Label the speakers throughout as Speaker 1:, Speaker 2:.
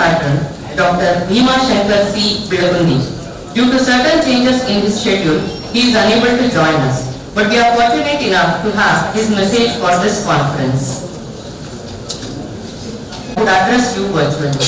Speaker 1: patron, Dr. Bhima Shankar C. Bidagundi. Due to certain changes in his schedule, he is unable to join us, but we are fortunate enough to have his message for this conference. I would address you virtually.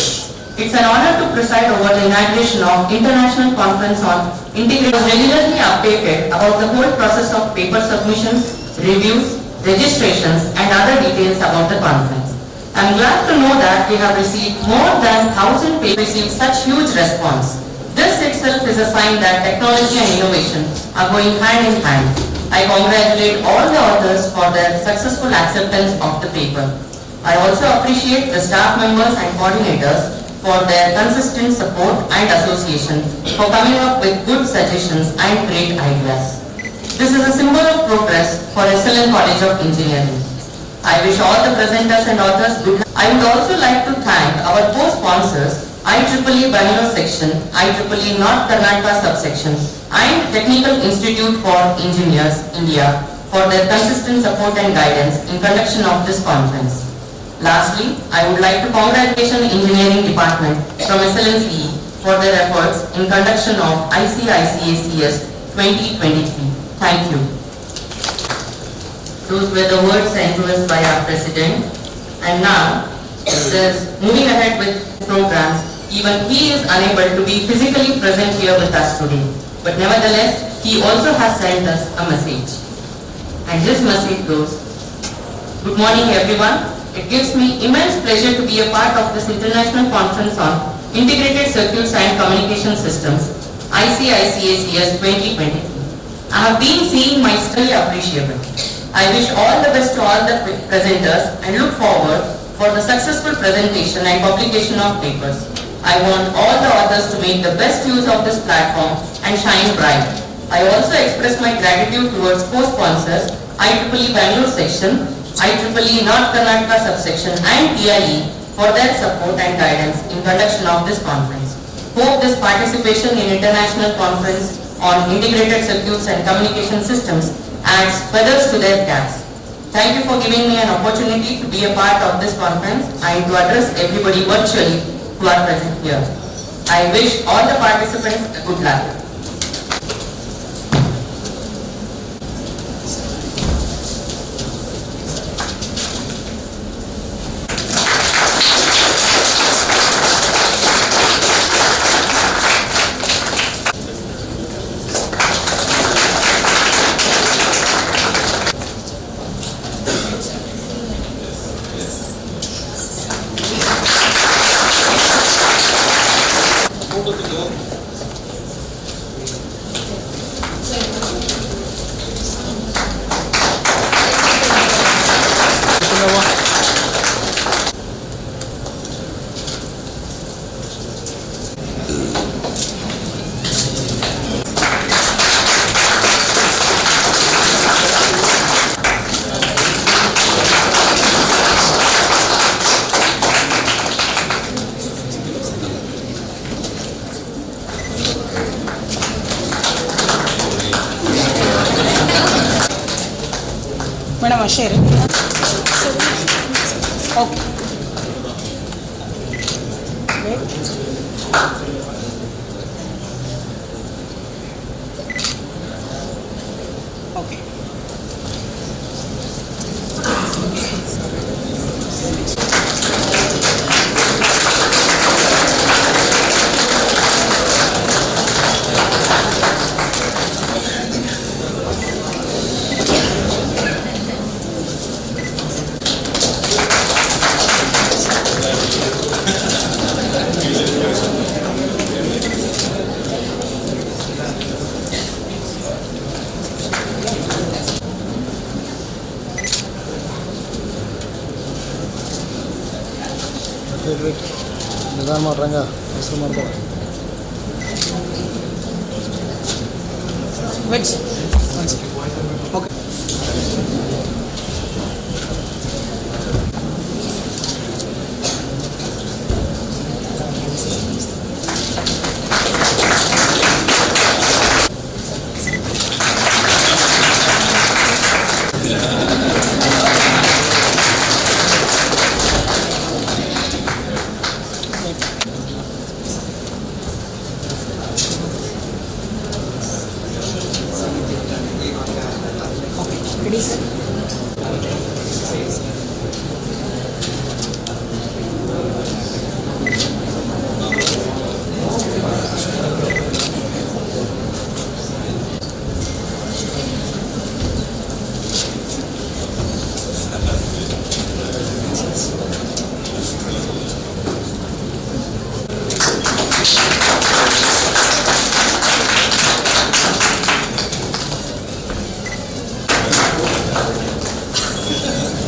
Speaker 1: It's an honor to preside over the inauguration of International Conference on Integration, regularly updated about the whole process of paper submissions, reviews, registrations and other details about the conference. I am glad to know that we have received more than 1,000 papers, received such huge response. This itself is a sign that technology and innovation are going hand in hand. I congratulate all the authors for their successful acceptance of the paper. I also appreciate the staff members and coordinators for their consistent support and association, for coming up with good suggestions and great ideas. This is a symbol of progress for SLN College of Engineering. I wish all the presenters and authors good health. I would also like to thank our co-sponsors, IEEE Bangalore Section, IEEE North Karnataka Subsection, and Technical Institute for Engineers, India, for their consistent support and guidance in conduction of this conference. Lastly, I would like to congratulate the Engineering Department from SLNCE for their efforts in conduction of IEEE-ICICACS 2023. Thank you. Those were the words endorsed by our President. And now, moving ahead with programs, even he is unable to be physically present here with us today. But nevertheless, he also has sent us a message. And this message goes, good morning everyone. It gives me immense pleasure to be a part of this international conference on Integrated Circuits and Communication Systems, IEEE-ICICACS 2023. I have been seeing my study appreciable. I wish all the best to all the presenters and look forward for the successful presentation and publication of papers. I want all the authors to make the best use of this platform and shine bright. I also express my gratitude towards co-sponsors, IEEE Bangalore Section, IEEE North Karnataka Subsection and TIE for their support and guidance in conduction of this conference. Hope this participation in International Conference on Integrated Circuits and Communication Systems adds feathers to their caps. Thank you for giving me an opportunity to be a part of this conference and to address everybody virtually who are present here. I wish all the participants good luck.
Speaker 2: Madam, share it. Okay. Wait. Okay.
Speaker 3: ನಿಧಾನ ಮಾಡ್ರಂಗ ಹೆಸರು ಮಾಡ್ತಾರೆ
Speaker 2: okay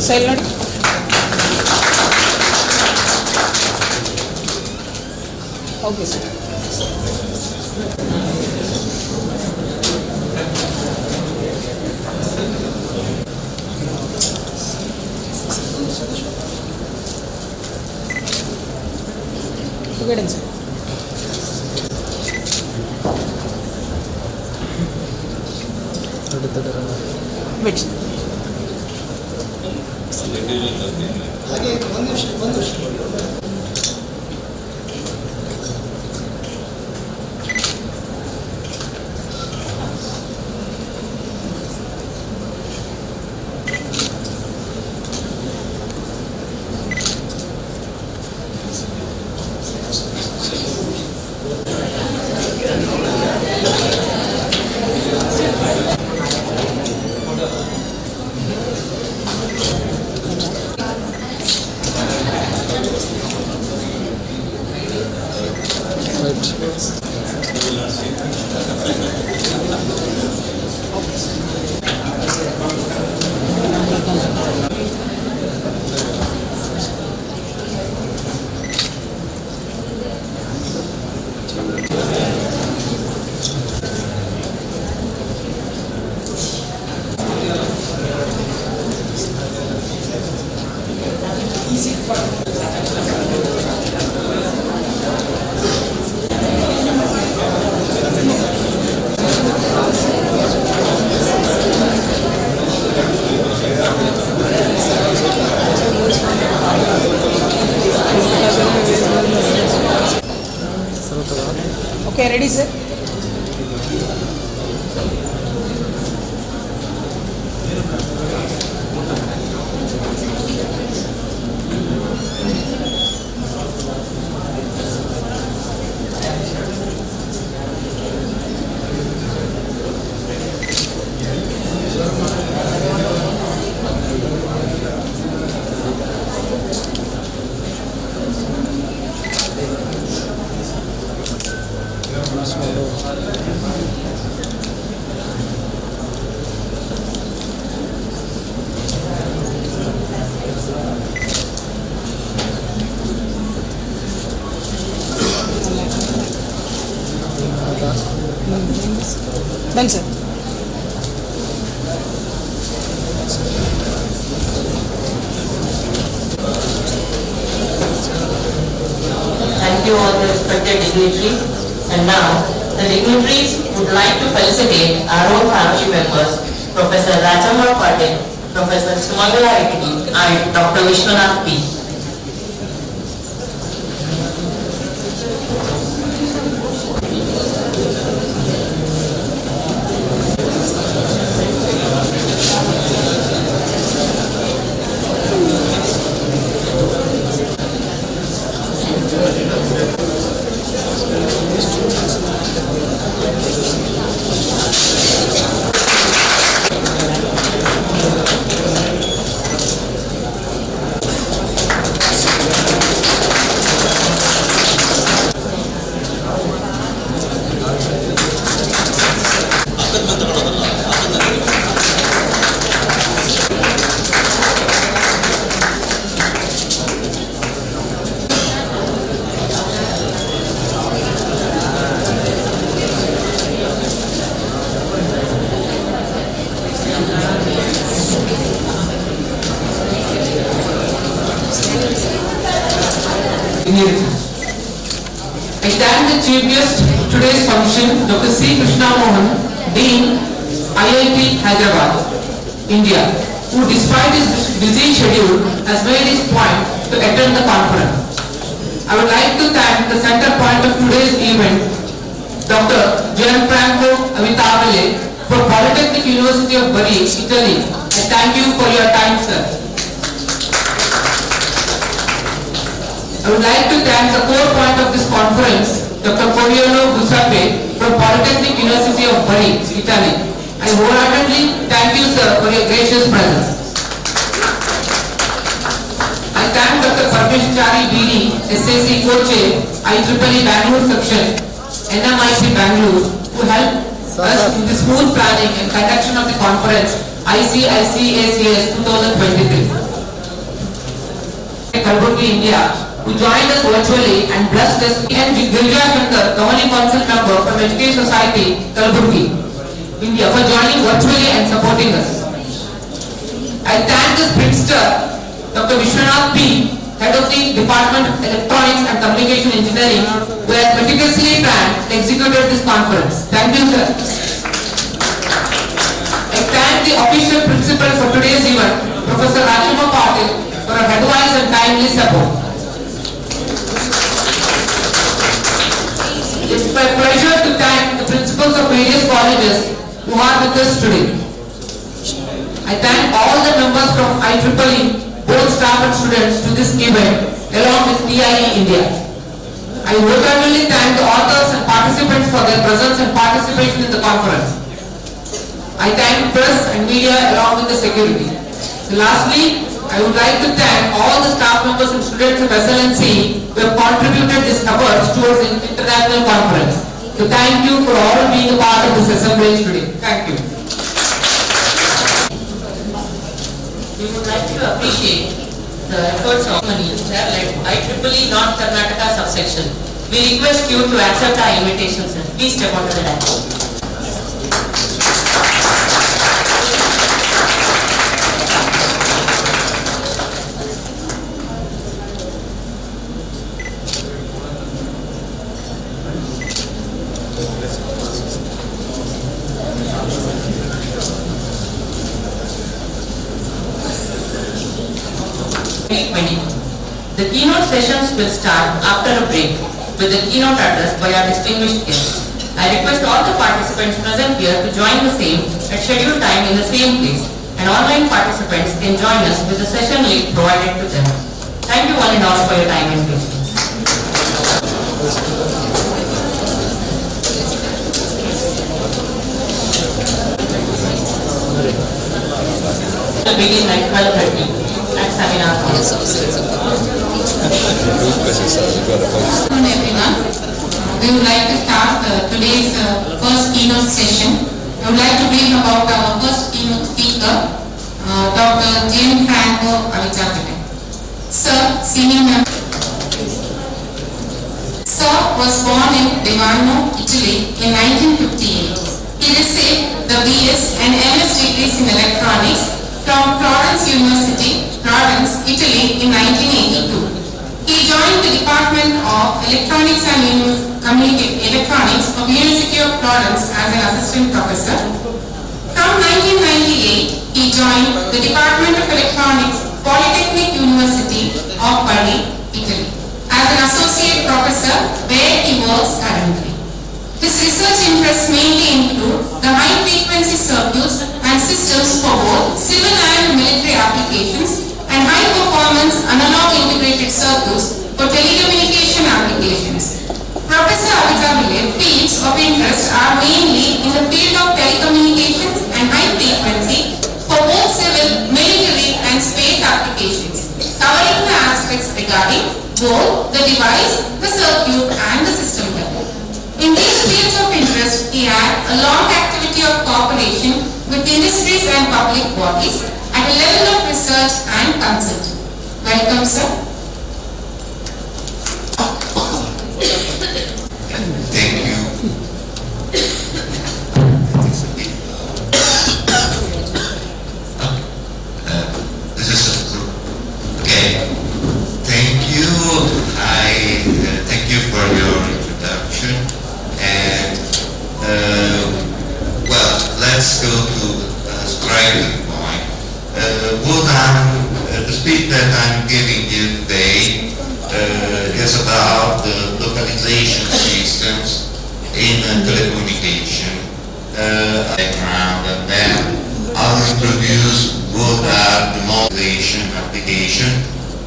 Speaker 2: sail ನೋಡಿ. Okay sir. Evidence. Wait.
Speaker 3: ಹಾಗೆ ಒಂದು ನಿಮಿಷ
Speaker 2: Okay, ready sir? Done sir.
Speaker 1: Thank you all the respected dignitaries. And now, the dignitaries would like to felicitate our own family members, Professor Rajamma Patil, Professor Sumangala Reddy, and Dr. Vishwanath P. I thank the chief guest of today's function, Dr. C. Krishna Mohan, Dean, IIT Hyderabad, India, who despite his busy schedule has made his point to attend the conference. I would like to thank the center point of today's event, Dr. Gianfranco Avitabile, for Polytechnic University of Bari, Italy. I thank you for your time, sir. I would like to thank the core point of this conference, Dr. Coriolo Giuseppe from Polytechnic University of Bari, Italy. I wholeheartedly thank you, sir, for your gracious presence. I thank Dr. Parmesh Chari BD, SAC Koche, IEEE Bangalore section, NMIT Bangalore, who helped us in the smooth planning and conduction of the conference ICICACS 2023. Kalburgi, India, who joined us virtually and blessed us, and Girija Shankar, Governing Council member from Education Society, Kalburgi, India, for joining virtually and supporting us. I thank the sprinter, Dr. Vishwanath P., Head of the Department of Electronics and Communication Engineering, who has meticulously planned and executed this conference. Thank you, sir. I thank the official principal for today's event, Professor Rajima Patil, for her advice and timely support. It's my pleasure to thank the principals of various colleges who are with us today. I thank all the members from IEEE, both staff and students, to this event along with IEEE India. I heartily thank the authors and participants for their presence and participation in the conference. I thank press and media along with the security. So lastly, I would like to thank all the staff members and students of SLNC who have contributed this efforts towards the international conference. So thank you for all being a part of this assemblage today. Thank you. We would like to appreciate the efforts of Mani's led IEEE North Karnataka subsection. We request you to accept our invitation, sir. Please step onto the dais. The keynote sessions will start after a break with the keynote address by our distinguished guests. I request all the participants present here to join the same at scheduled time in the same place, and online participants can join us with the session link provided to them. Thank you one and all for your time and patience. We'll begin at 12:30 at seminar hall.
Speaker 4: Good afternoon, everyone. We would like to start today's first keynote session. I would like to bring about our first keynote speaker, Dr. Gianfranco Avicabile. Sir, senior member. Sir was born in Divano, Italy in 1958. He received the BS and MS degrees in electronics from Florence University, Florence, Italy in 1982. He joined the Department of Electronics and Electronics of University of Florence as an assistant professor. From 1998, he joined the Department of Electronics, Polytechnic University of Bari, Italy, as an associate professor where he works currently. His research interests mainly include the high-frequency circuits and systems for both civil and military applications and high-performance analog integrated circuits for telecommunication applications. Professor Avicabile fields of interest are mainly in the field of telecommunications and high frequency for both civil, military and space applications, covering the aspects regarding both the device, the circuit and the system level. In these fields of interest, he had a long activity of cooperation with industries and public bodies at a level of research and consulting. Welcome, sir.
Speaker 5: Thank you. This is okay. Thank you. I thank you for your introduction. And well, let's go to straight to the point. The speech that I'm giving you today is about the localization systems in telecommunication background, and then I'll introduce what are the modulation application,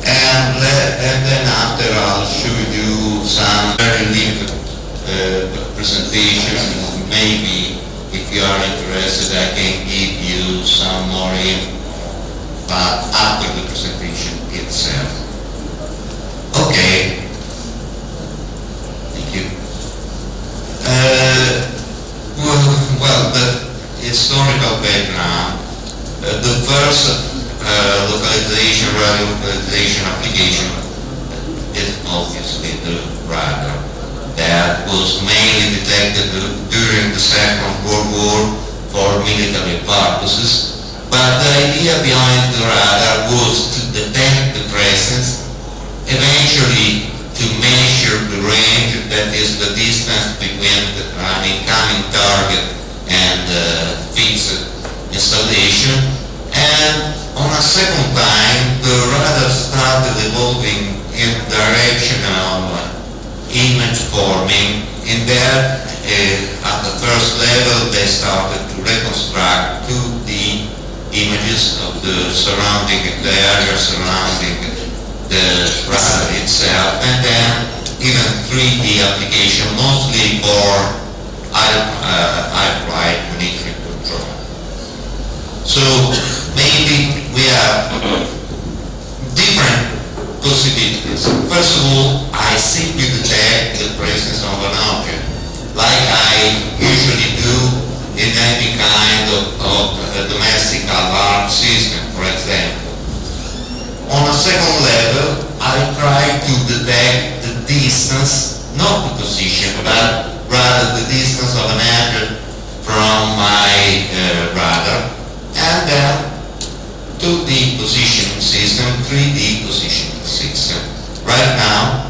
Speaker 5: and then after I'll show you some very limited presentation. Maybe if you are interested, I can give you some more info, but after the presentation itself. Okay. Thank you. Well, the historical background. The first localization radio localization application is obviously the radar that was mainly detected during the Second World War for military purposes. But the idea behind the radar was to detect the presence, eventually to measure the range, that is the distance between an incoming target and fixed installation. And on a second time, the radar started evolving in the direction of image forming, in that at the first level they started to reconstruct 2D images of the surrounding, the area surrounding the radar itself, and then even 3D application, mostly for air-flight monitoring control. So maybe we have different possibilities. First of all, I simply detect the presence of an object, like I usually do in any kind of domestic alarm system, for example. On a second level, I try to detect the distance, not the position, but rather the distance of an object from my radar, and then 2D positioning system, 3D positioning system. Right now,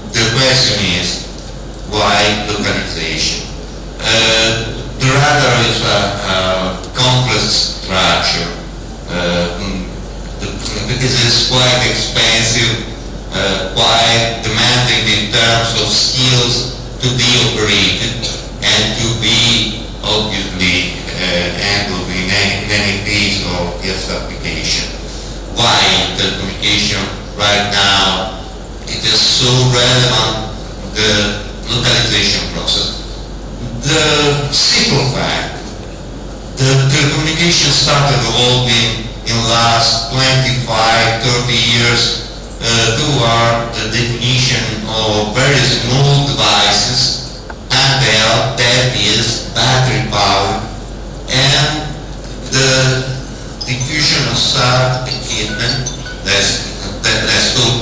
Speaker 5: the question is, why localization? The radar is a complex structure. It is quite expensive, quite demanding in terms of skills to be operated and to be obviously handled in any phase of its application. Why telecommunication right now it is so relevant, the localization process? The simple fact, the telecommunication started evolving in the last 25, 30 years toward the definition of very small devices, handheld, that is battery powered, and the diffusion of such equipment. Let's talk,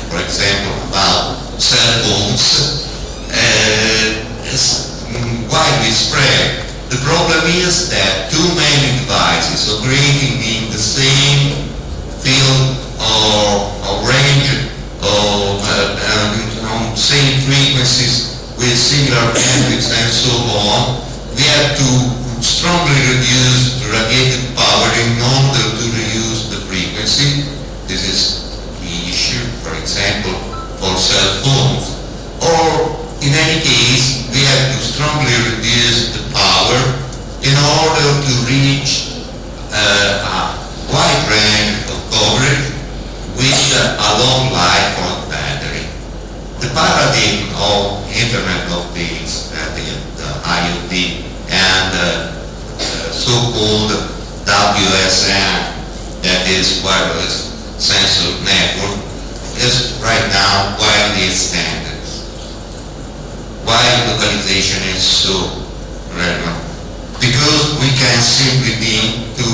Speaker 5: for example, about cell phones. Is widely spread. The problem is that too many devices operating in the same field or range of same frequencies with similar bandwidths and so on, we have to strongly reduce the radiated power in order to reduce the frequency. This is the issue, for example, for cell phones. Or in any case, we have to strongly reduce the power in order to reach a wide range of coverage with a long life of battery. The paradigm of Internet of Things, the IoT, and so-called WSN, that is wireless sensor network, is right now widely extended. Why localization is so relevant? Because we can simply be to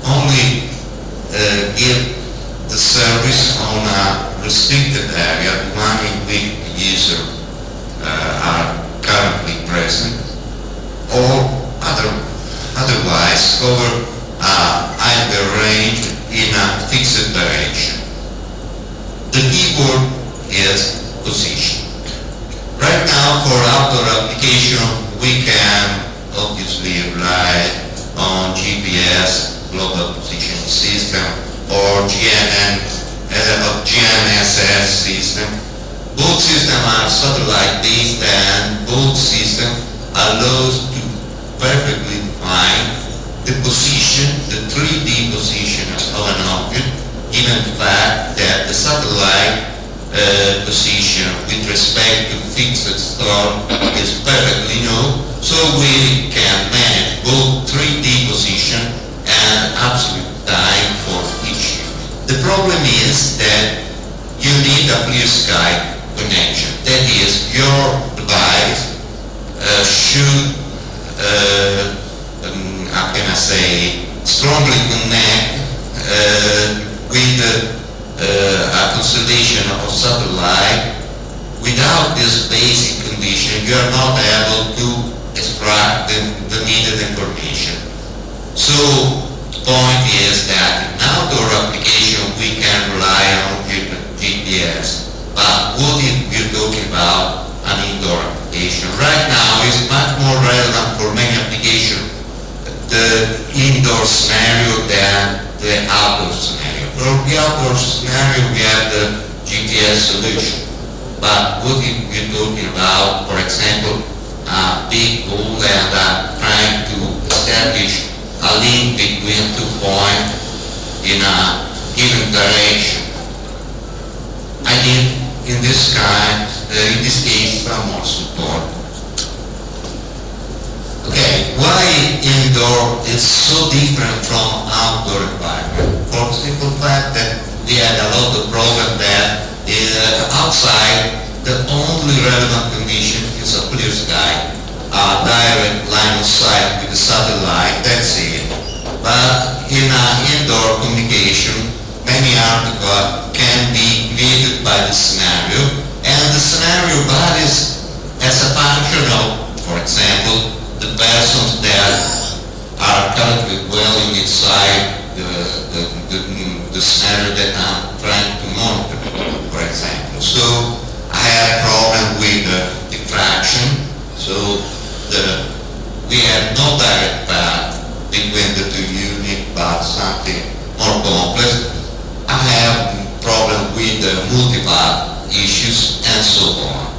Speaker 5: only give the service on a restricted area, one in which the user are currently present, or otherwise cover either range in a fixed direction. The keyword is position. Right now, for outdoor application, we can obviously rely on GPS, Global Position System, or GNSS system. Both systems are satellite-based, and both systems allows to perfectly define the position, the 3D position of an object, given the fact that the satellite position with respect to fixed star is perfectly known, so we can manage both 3D position and absolute time for each. The problem is that you need a clear sky connection. That is, your device should how can I say, strongly connect with a constellation of satellite. Without this basic condition, you are not able to extract the needed information. So, point is that in outdoor application we can rely on GPS. But what if we're talking about an indoor application? Right now it's much more relevant for many applications the indoor scenario than the outdoor scenario. For the outdoor scenario we have the GPS solution. But what if we're talking about, for example, a big goal and trying to establish a link between 2 points in a given direction? I need, in this case, some more support. Okay, why indoor is so different from outdoor environment? For the simple fact that we had a lot of problems that outside the only relevant condition is a clear sky, a direct line of sight with the satellite, that's it. But in an indoor communication, many articles can be created by the scenario, and the scenario varies as a function of, for example, the persons that are currently dwelling inside the scenario that I'm trying to monitor, for example. So I have a problem with diffraction, so we have no direct path between the two units, but something more complex. I have problem with multi-path issues and so on.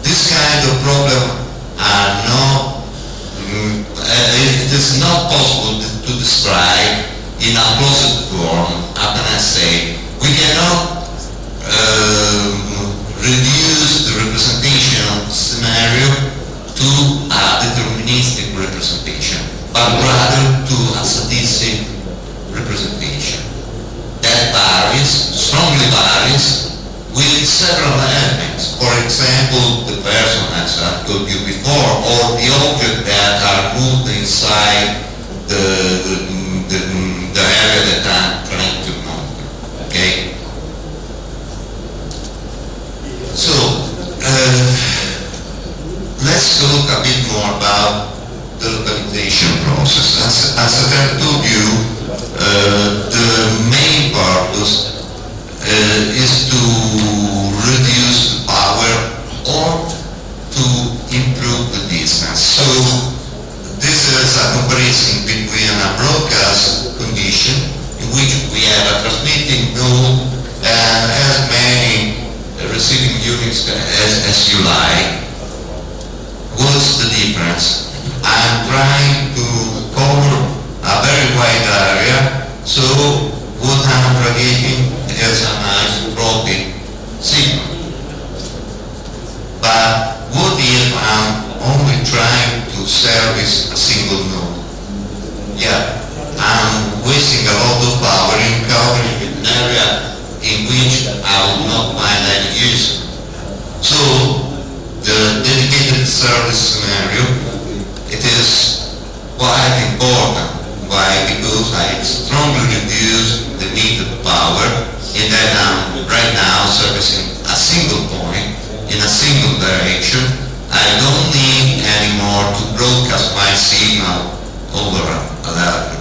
Speaker 5: This kind of problem are not, it is not possible to describe in a closed form. How can I say? We cannot reduce the representation of the scenario to a deterministic representation, but rather to a statistic representation. That varies, strongly varies, with several elements. For example, the person, as I told you before, or the object that are moved inside the area that I'm trying to monitor. Okay? So, let's talk a bit more about the localization process. As I told you, the main purpose is to reduce the power or to improve the distance. So this is a comparison between a broadcast condition in which we have a transmitting node and as many receiving units as you like. What's the difference? I'm trying to cover a very wide area, so what I'm radiating is an isotropic signal. But what if I'm only trying to service a single node? Yeah, I'm wasting a lot of power in covering an area in which I will not find any use. So, the dedicated service scenario, it is quite important. Why? Because I strongly reduce the needed power in that I'm right now servicing a single point in a single direction. I don't need anymore to broadcast my signal over a larger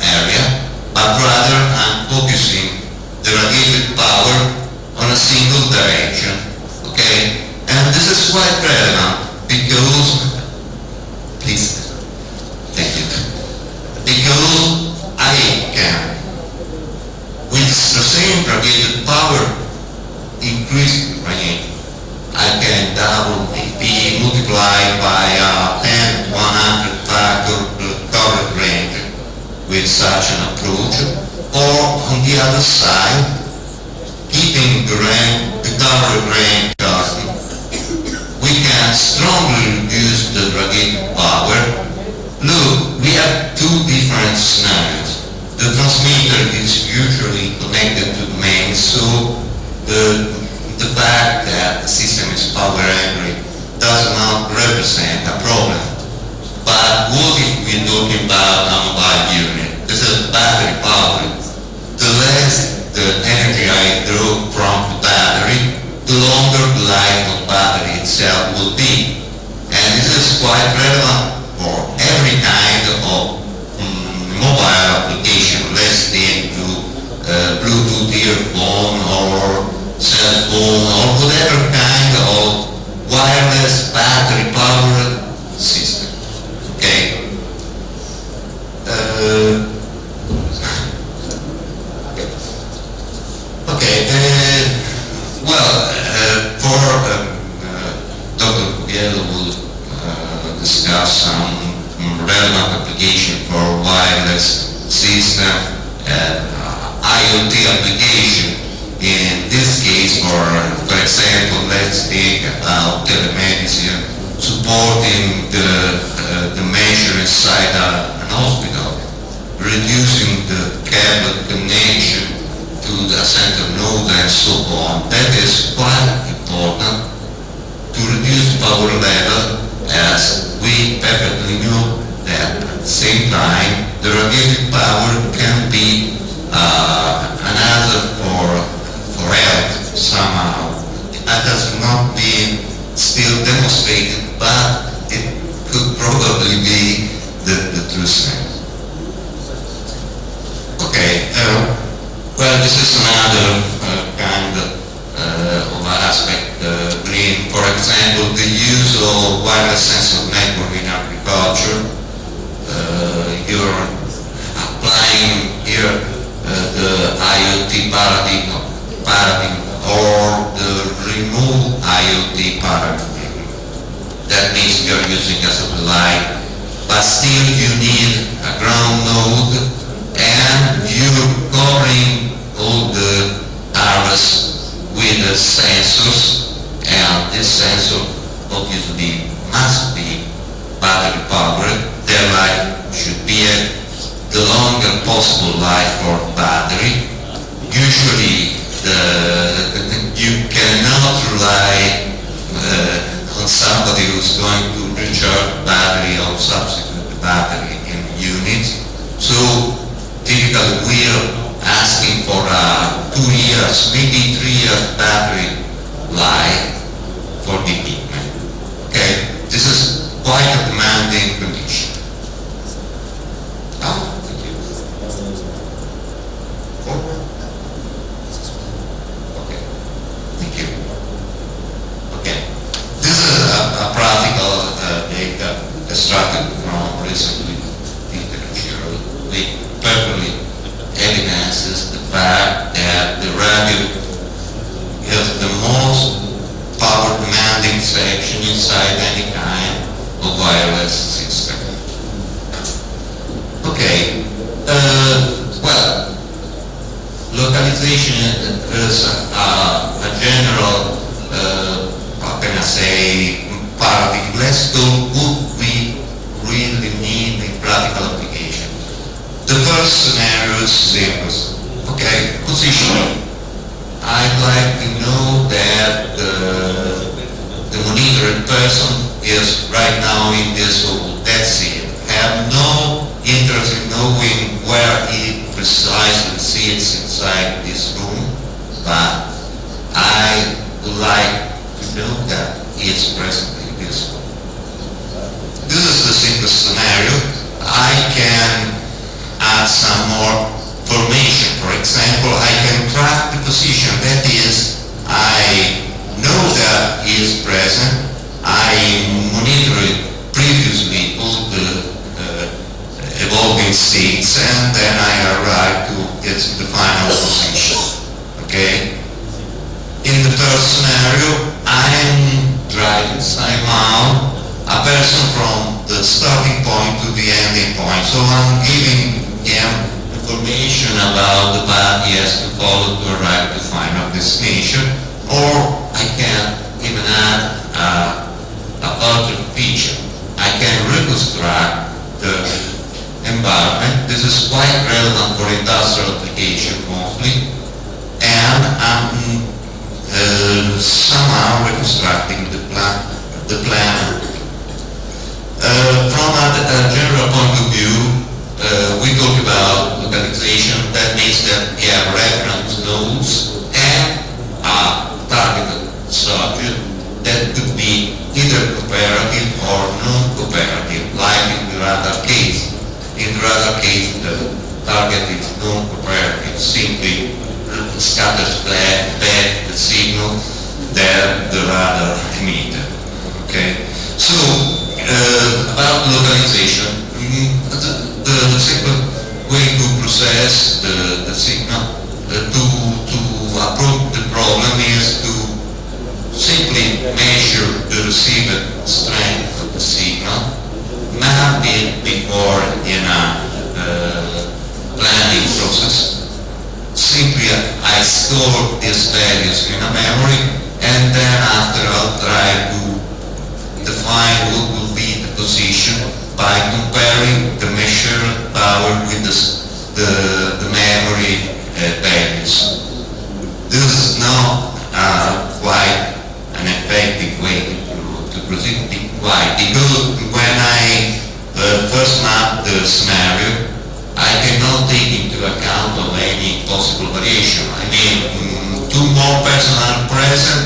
Speaker 5: area, but rather I'm focusing the radiated power on a single direction. Okay? And this is quite relevant because, please, thank you. Because I can, with the same radiated power, increase the range. I can double maybe multiplied by 10 to 100 factor the covered range with such an approach. Or on the other side, keeping the covered range constant, we can strongly reduce the radiated power. Look, we have two different scenarios. The transmitter is usually connected to the main, so the fact that the system is power angry does not represent a problem. But draw from the battery, the longer the life of battery itself will be. And this is quite relevant for every kind of mobile application, let's take to Bluetooth earphone or cell phone or whatever kind of wireless battery powered system. Okay. Dr. Cubiello will discuss some relevant application for wireless system and IoT application. In this case, for example, let's think about telemedicine supporting the measure inside an hospital, reducing the cable connection to the center node and so on. That is quite important to reduce power level, as we perfectly know that at the same time the radiative power can be another for health somehow. That has not been still demonstrated, but it could probably be the true sense. Okay, well, this is another kind of aspect. Green, for example, the use of wireless sensor network in agriculture. You're applying here the IoT paradigm or the remote IoT paradigm. That means you're using a satellite, but still you need a ground node, and you're covering all the areas with the sensors, and this sensor obviously must be battery powered. Their life should be the longer possible life for battery. Usually you cannot rely on somebody who's going to recharge battery or substitute the battery in units. So typically we're asking for 2 years, maybe 3 years battery life for the equipment. Okay, this is quite a demanding condition. Thank you. Forward. Okay, thank you. Okay, this is a practical data extracted from recently literature. It perfectly evidences the fact that the radio is the most power demanding section inside any kind of wireless system. Okay, well, localization is a general, how can I say, paradigm. Let's go what we really need in practical application. The first scenario is simple. Okay, position. I'd like to know that the monitored person is right now in this hole. That's it. I have no interest in knowing where he precisely sits inside this room, but I would like to know that he is present in this room. This is the simplest scenario. I can add some more information. For example, I can track the position. That is, I know that he is present. I monitored previously all the evolving states, and then I arrive to the final position. Okay? In the first scenario, I'm driving somehow a person from the starting point to the ending point. So I'm giving him information about the path he has to follow to arrive to final destination, or I can even add a further feature. I can reconstruct the environment. This is quite relevant for industrial application mostly, and I'm somehow reconstructing the plan. From a general point of view, we talk about localization. That means that we have reference nodes, and subject that could be either cooperative or non-cooperative, like in the other case. In the other case, the target is non-cooperative, simply scatters back the signal that the radar emitted. Okay? So, about localization, the second way to process the signal, to approach the problem is to simply measure the received strength of the signal, map it before in a planning process. Simply I store these values in a memory, and then after I'll try to define what will be the position by comparing the measured power with the memory values. This is not quite an effective way to proceed. Why? Because when I first map the scenario, I cannot take into account of any possible variation. I mean, two more persons are present,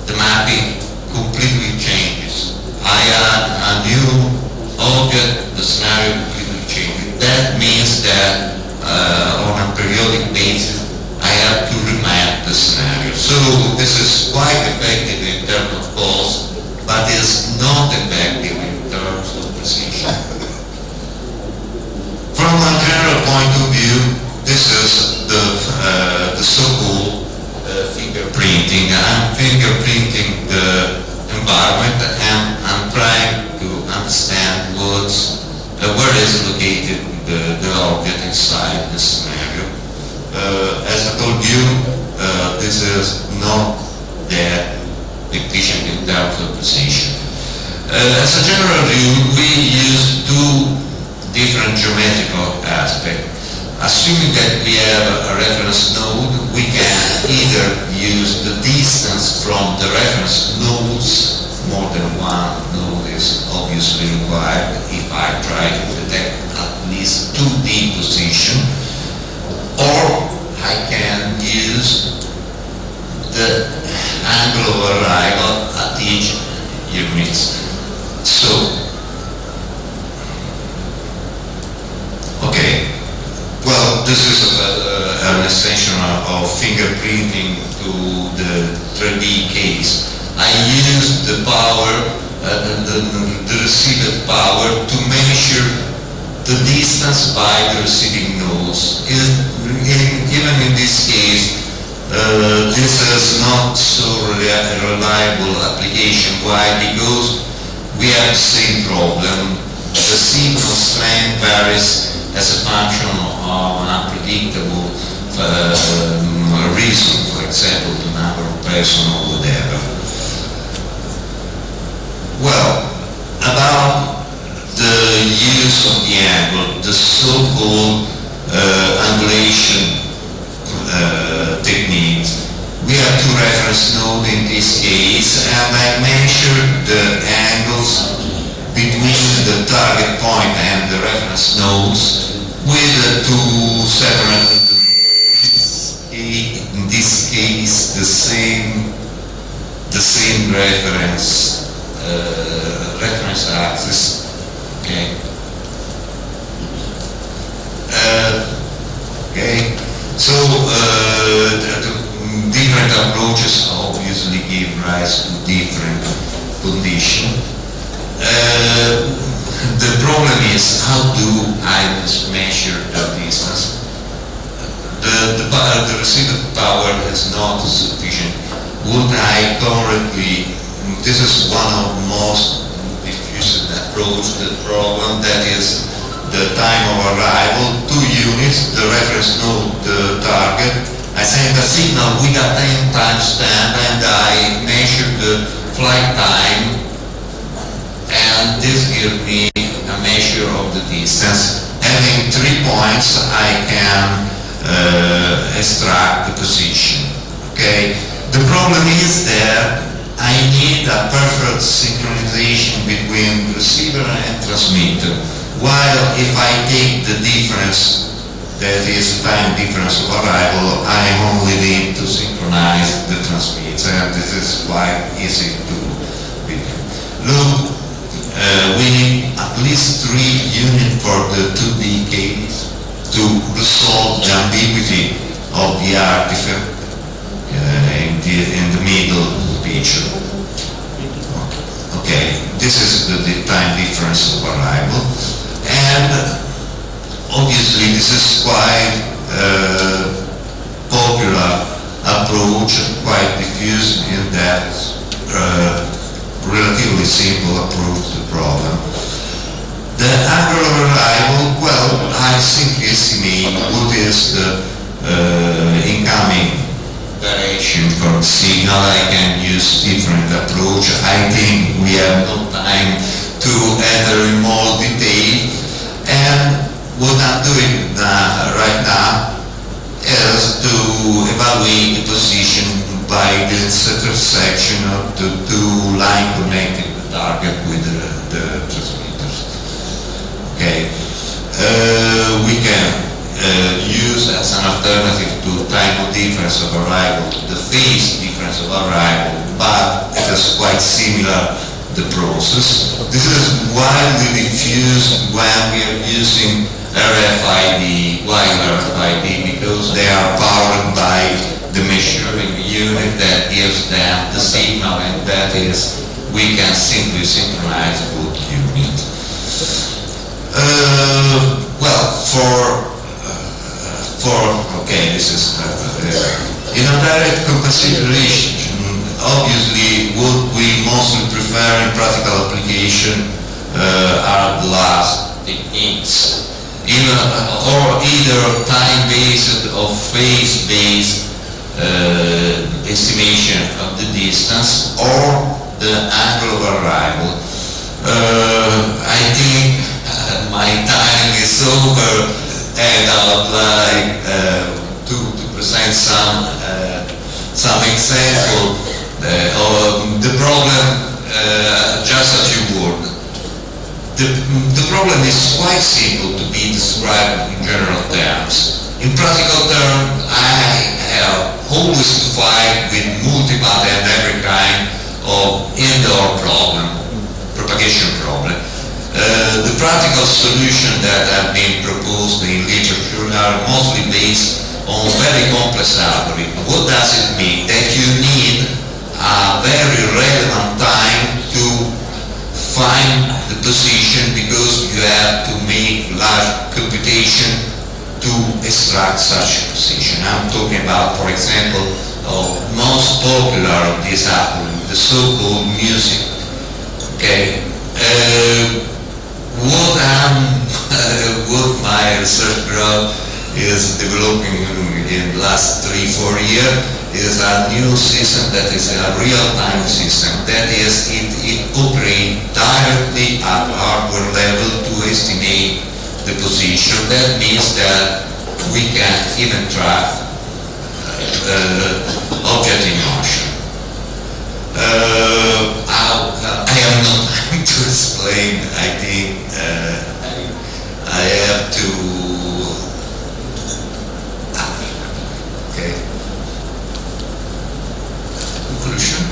Speaker 5: the mapping completely changes. I add a new object, the scenario completely changes. That means that on a periodic basis, I have to remap the scenario. So this is quite effective in terms of cost, but is not effective in terms of precision. From a general point of view, this is the so-called fingerprinting. I'm fingerprinting the environment and I'm trying to understand where is located the object inside the scenario. As I told you, this is not that efficient in terms of precision. As a general rule, we use two different geometrical aspects. Assuming that we have a reference node, we can either use the distance from the reference nodes, more than one node is obviously required if I try to detect at least 2D position, or I can use the angle of arrival at each unit. So, okay, well, this is an extension of fingerprinting to the 3D case. I use the power, the received power to measure the distance by the receiving nodes. Even in this case, this is not so reliable application. Why? Because we have the same problem. The signal strength varies as a function of an unpredictable reason, for example, the number of persons or whatever. Well, about the use of the angle, the so-called angulation techniques. We have two reference nodes in this case, and I measured the angles between the target point and the reference nodes with two separate, in this case, the same reference axis. Okay. Okay. So different approaches obviously give rise to different conditions. The problem is, how do I measure the distance? The received power is not sufficient. Would I currently, this is one of the most diffused approach to the problem, that is the time of arrival, 2 units, the reference node, the target. I send a signal with a 10 timestamp and I measure the flight time, and this gives me a measure of the distance. Having 3 points, I can extract the position. Okay. The problem is that I need a perfect synchronization between receiver and transmitter. While if I take the difference, that is time difference of arrival, I only need to synchronize the transmitter, and this is is quite easy to be. Look, we need at least 3 units for the 2D case to resolve the ambiguity of the artifact in the middle picture. Okay, this is the time difference of arrival, and obviously this is quite popular approach, quite diffused in that relatively simple approach to the problem. The angle of arrival, well, I simply estimate what is the incoming direction for the signal. I can use different approach. I think we have no time to enter in more detail, and what I'm doing right now is to evaluate the position by the intersection of the 2 lines connecting the target with the transmitters. Okay, we can use as an alternative to time of difference of arrival the phase difference of arrival, but it is quite similar the process. This is widely diffused when we are using RFID. Why RFID? Because they are powered by the measuring unit that gives them the signal, and that is, we can simply synchronize both units. Okay, this is in a direct consideration. Obviously, what we mostly prefer in practical application are the last techniques, either time-based or phase-based estimation of the distance or the angle of arrival. I think my time is over, and I would like to present some example of the problem. Just a few words. The problem is quite simple to be described in general terms. In practical terms, I have always to fight with multiple and every kind of indoor problem, propagation problem. The practical solutions that have been proposed in literature are mostly based on very complex algorithm. What does it mean? That you need a very relevant time to find the position, because you have to make large computation to extract such a position. I'm talking about, for example, most popular of this algorithm, the so-called music. Okay. What my research group is developing in the last 3-4 years is a new system that is a real-time system. That is, it operates directly at hardware level to estimate the position. That means that we can even track object in motion. I have no time to explain. I think I have to. Okay. Conclusion.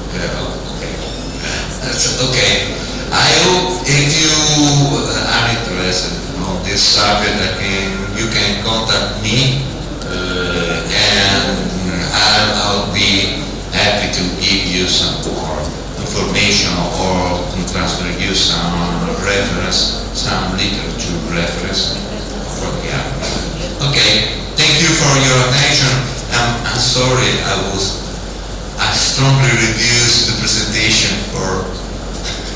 Speaker 5: Okay. That's okay. I hope if you are interested in this subject, you can contact me, and I'll be happy to give you some more information or to transfer you some reference, some literature reference for the argument. Okay, thank you for your attention. I'm sorry I strongly reduced the presentation for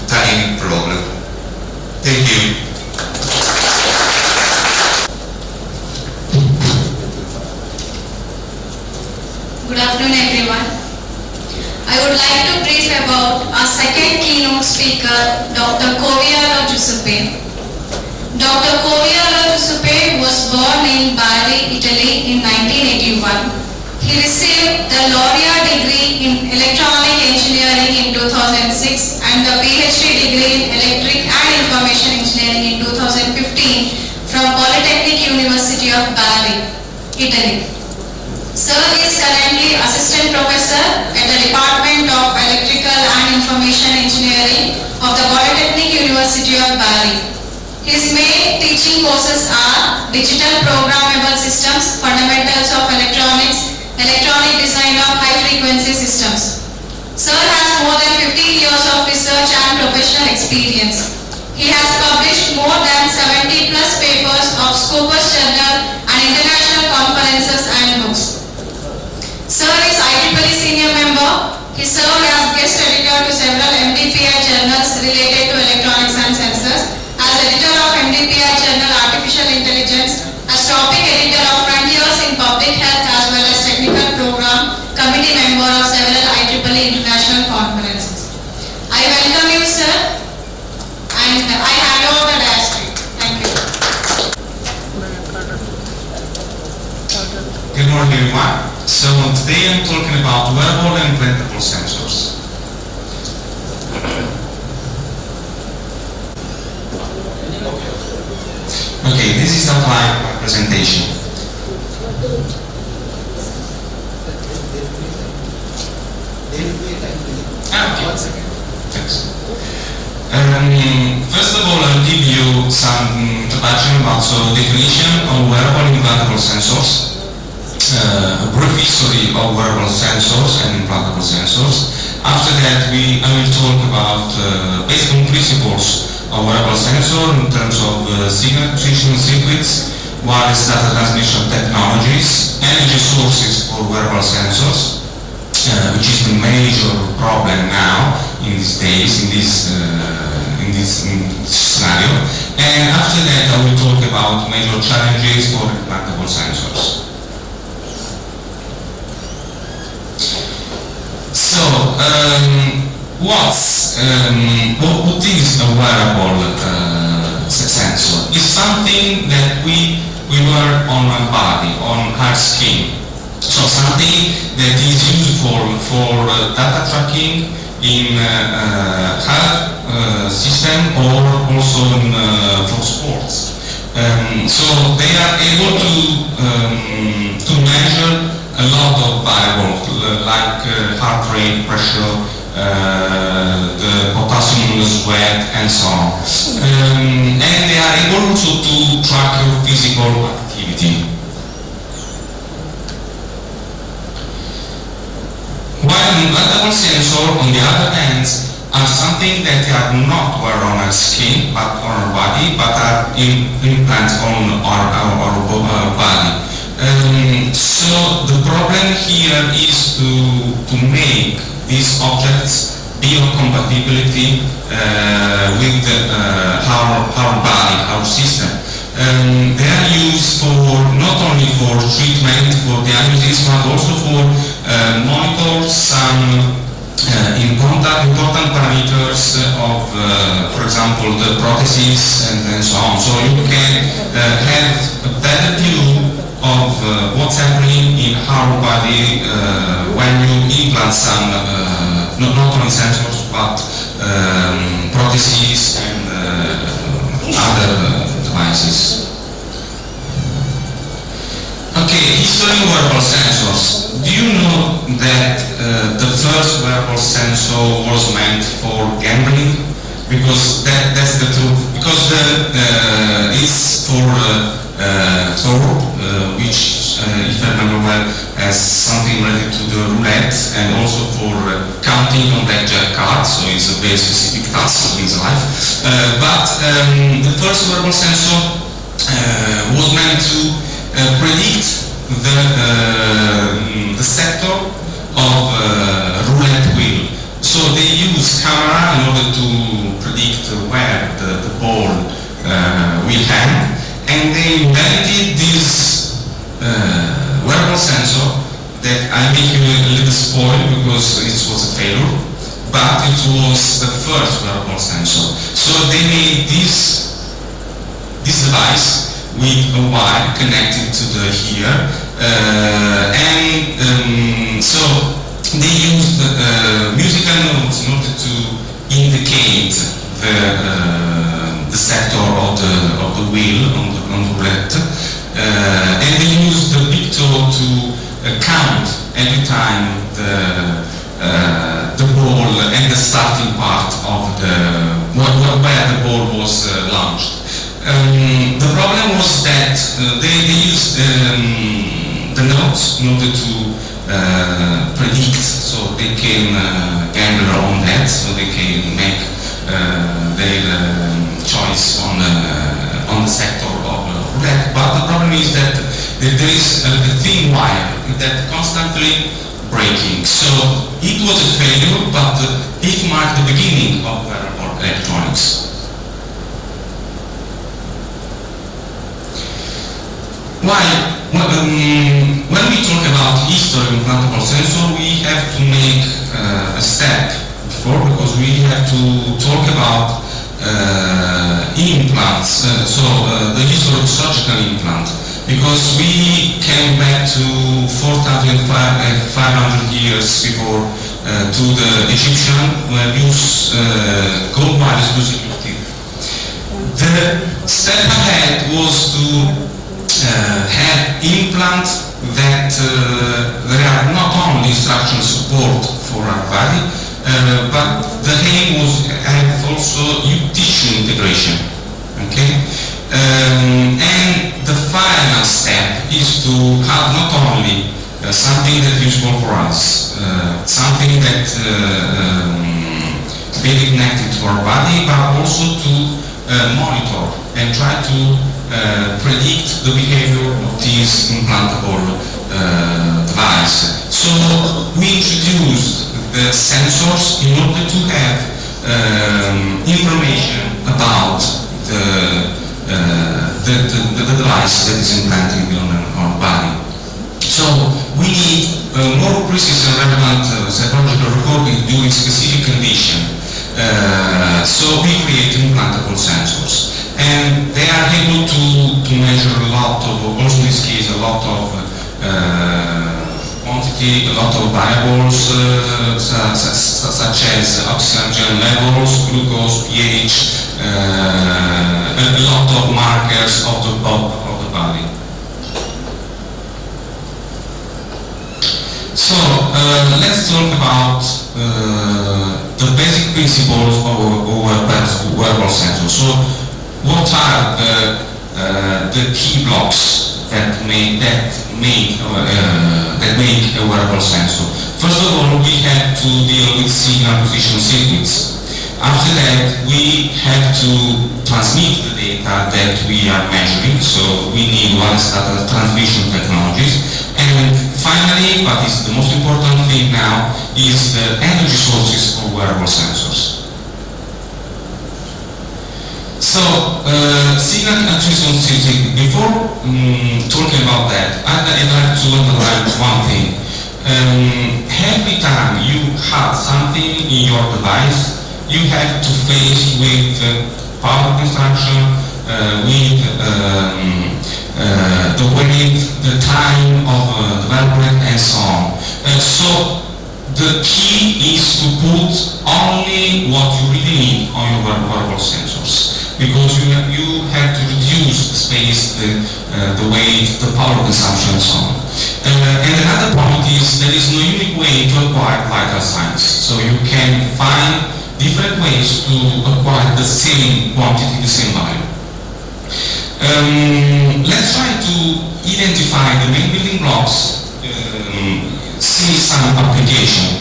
Speaker 5: timing problem. Thank you.
Speaker 6: Good afternoon, everyone. I would like to brief about our second keynote speaker, Dr. Coviello Giuseppe. Dr. Coviello Giuseppe was born in Bari, Italy in 1981. He received the laureate degree in electronic engineering in 2006 and the PhD degree in electric and information engineering in 2015 from Polytechnic University of Bari, Italy. Sir is currently Assistant Professor at the Department of Electrical and Information Engineering of the Polytechnic University of Bali. His main teaching courses are Digital Programmable Systems, Fundamentals of Electronics, Electronic Design of High Frequency Systems. Sir has more than 15 years of research and professional experience. He has published more than 70 plus papers of Scopus Journal and international conferences and books. Sir is IEEE senior member. He served as guest editor to several MDPI journals related to electronics and sensors, as editor of MDPI journal Artificial Intelligence, as topic editor of Frontiers in Public Health, as well as technical program committee member of several IEEE international conferences. I welcome you, sir, and I hand over the desk to you. Thank you.
Speaker 7: Good morning, everyone. So today I'm talking about wearable and implantable sensors. Okay, this is outline of my presentation. Okay, thanks. First of all, I'll give you some introduction about definition of wearable and implantable sensors. A brief history of wearable sensors and implantable sensors. After that, I will talk about basic principles of wearable sensor in terms of signal acquisition circuits, wireless data transmission technologies, energy sources for wearable sensors, which is the major problem now in these days, in this scenario. And after that, I will talk about major challenges for implantable sensors. So, what is a wearable sensor? It's something that we wear on our body, on our skin. So something that is used for data tracking in health system or also for sports. So they are able to measure a lot of variables like heart rate, pressure, the potassium in the sweat, and so on. And they are able also to track your physical activity. While implantable sensors, on the other hand, are something that they are not wear on our skin, but on our body, but are implants on our body. So the problem here is to make these objects biocompatibility with our body, our system. They are used for not only for treatment, for diagnosis, but also for monitor some important parameters of, for example, the prostheses and so on. So you can have a better view of what's happening in our body when you implant some, not only sensors, but prostheses and other devices. Okay, history of wearable sensors. Do you know that the first wearable sensor was meant for gambling? Because that's the truth. Because it's for which, if I remember well, has something related to the roulette and also for counting on blackjack cards, so it's a very specific task in his life. But the first wearable sensor was meant to predict the sector of roulette wheel. So they use camera in order to predict where the ball will hang. And they invented this wearable sensor that I make you a little spoil because it was a failure, but it was the first wearable sensor. So they made this device with a wire connected to the ear, and so they used musical notes in order to indicate the sector of the wheel on the roulette, and they used the picture to count every time the ball and the starting part of where the ball was launched. The problem was that they used the notes in order to predict, so they can gamble on that, so they can make their choice on the sector of that. But the problem is that there is a thin wire that constantly breaking. So it was a failure, but it marked the beginning of wearable electronics. Why? When we talk about history of implantable sensor, we have to make a step before, because we have to talk about implants, the history of surgical implant, because we came back to 4,500 years before to the Egyptian, where use gold wire exclusively. The step ahead was to have implants that there are not only structural support for our body, but the aim was have also tissue integration. Okay, and the final step is to have not only something that is useful for us, something that very connected to our body, but also to monitor and try to predict the behavior of this implantable device. So we introduced the sensors in order to have information about the device that is implanted on our body. So we need more precise and relevant psychological recording during specific conditions. So we create implantable sensors. And they are able to measure a lot of, also in this case, a lot of quantity, a lot of variables such as oxygen levels, glucose, pH, a lot of markers of the body. So let's talk about the basic principles of wearable sensors. So what are the key blocks that make a wearable sensor? First of all, we have to deal with signal acquisition circuits. After that, we have to transmit the data that we are measuring, so we need wireless data transmission technologies. And finally, but is the most important thing now, is the energy sources of wearable sensors. So, signal acquisition circuit. Before talking about that, I'd like to underline one thing. Every time you have something in your device, you have to face with power consumption, with the weight, the time of development, and so on. So the key is to put only what you really need on your wearable sensors, because you have to reduce the space, the weight, the power consumption, and so on. And another point is there is no unique way to acquire vital signs. So you can find different ways to acquire the same quantity, the same value. Let's try to identify the main building blocks, see some application.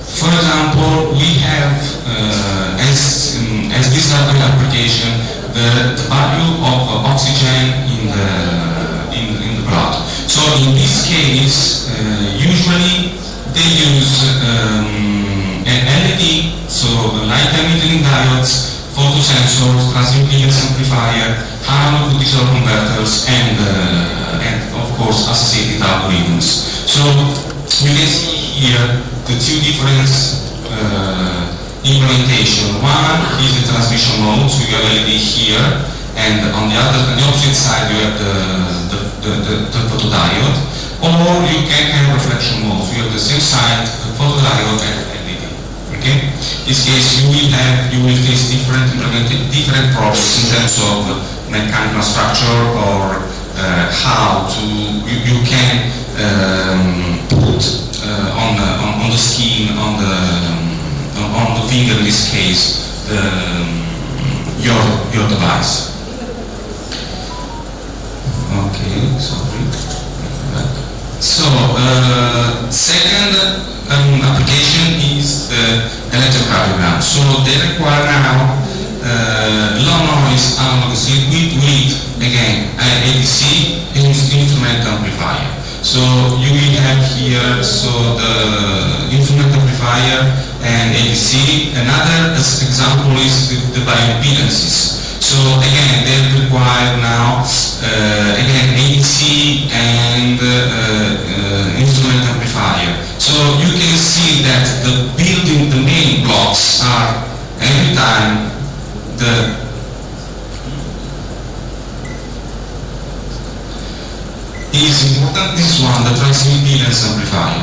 Speaker 7: For example, we have, as this application, the value of oxygen in the blood. So in this case, usually they use an LED, so light emitting diodes, photosensors, transient amplifier, analog to digital converters, and of course associated algorithms. So you can see here the two different implementation. One is the transmission mode, so you have LED here, and on the opposite side you have the photodiode, or you can have reflection mode, so you have the same side, the photodiode and LED. Okay? In this case you will face different problems in terms of mechanical structure, or how to you can your device. Okay, sorry. So, second application is the electrocardiogram. So they require now low noise analog circuit with, again, ADC instrument amplifier. So you will have here the instrument amplifier and ADC. Another example is the bioimpedances. So again, they require now again ADC and instrument amplifier. So you can see that the main blocks are every time is important, this one, the transimpedance amplifier,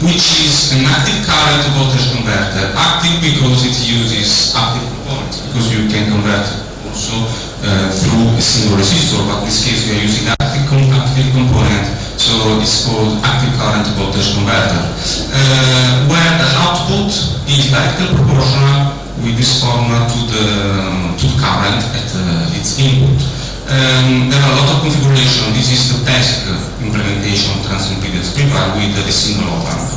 Speaker 7: which is an active current voltage converter. Active because it uses active components, because you can convert also through a single resistor, but in this case we are using active component, so it's called active current voltage converter, where the output is directly proportional with this formula to the current at its input. There are a lot of configuration. This is the basic implementation of transimpedance amplifier with a single op-amp.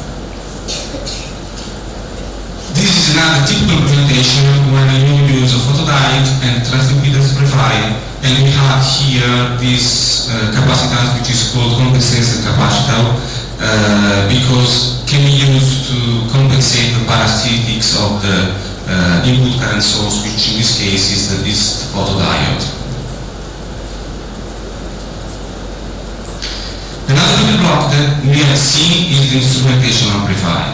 Speaker 7: This is another typical implementation when you use a photodiode and transimpedance amplifier, and we have here this capacitance which is called compensated capacitor because can be used to compensate the parasitics of the input current source, which in this case is the photodiode. Another little block that we have seen is the instrumentation amplifier.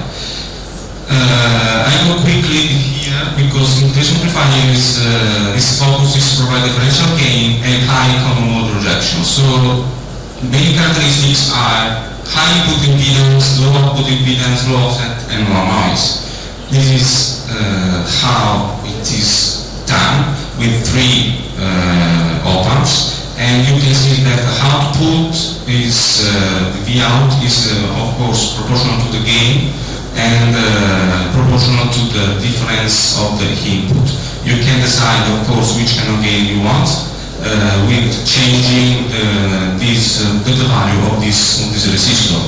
Speaker 7: I go quickly here because instrumentation amplifier its focus is to provide differential gain and high common mode rejection. So main characteristics are high input impedance, low output impedance, low offset, and low noise. This is how it is done with three op-amps. And you can see that the output is, the out is of course proportional to the gain and proportional to the difference of the input. You can decide of course which kind of gain you want with changing the value of this resistor.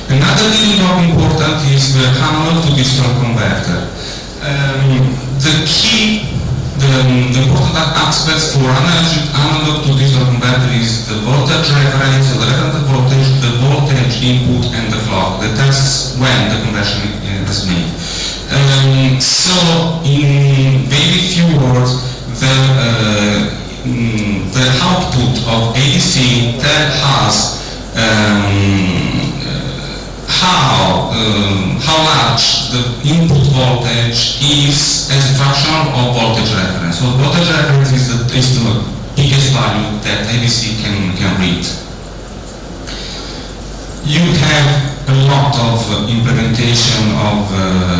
Speaker 7: Another thing more important is the analog to digital converter. The important aspects for analog to digital converter is the voltage reference, the reference voltage, the voltage input, and the clock. That's when the conversion is made. So, in very few words, the output of ADC tells us how large the input voltage is as a fraction of voltage reference. So voltage reference is the biggest value that ADC can read. You have a lot of implementation of